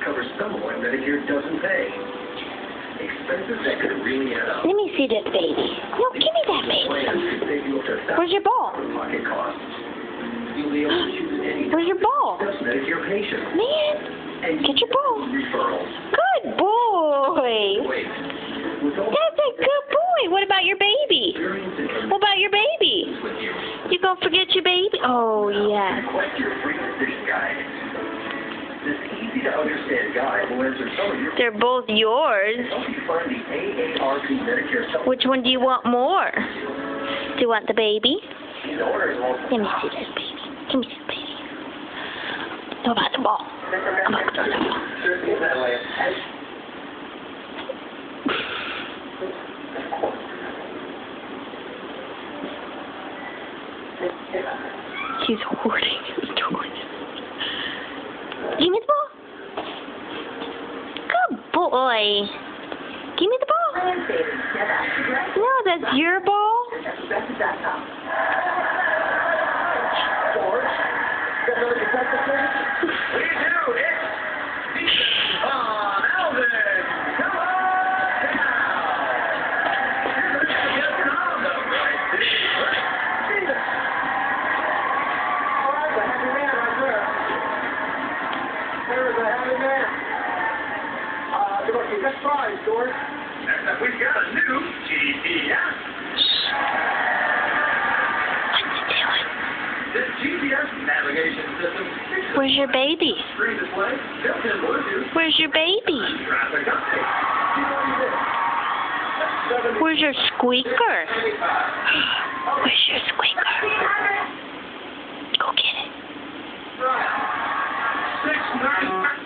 cover some of what Medicare doesn't pay. Expenses that could really add up. Let me see that baby. No, give me that baby. Plans could save you up to Where's your ball? pocket costs. You'll be able to choose any Where's your ball? just Medicare patient. Man, And get your ball. referrals. Good boy. Wait. With all That's a good boy. What about your baby? experience and What about your baby? with you. You gonna forget your baby? Oh, yeah. Request your free physician guide. This easy-to-understand guide will answer some of your They're both yours. help you find the AARP Medicare supplement. Which one do you want more? Do you want the baby? These orders won't Let me see this baby. Give me this baby. How about the ball? How about the ball? Sure seems that way. He's hoarding his toys. Give me the ball. Good boy. Give me the ball. No, that's your ball. Next prize, George. Next up, we've got a new GPS. What's it doing? This GPS navigation system Where's your baby? screen display, built-in Bluetooth, Where's your baby? traffic update. Where's your squeaker? Where's your squeaker? Go get it. 690.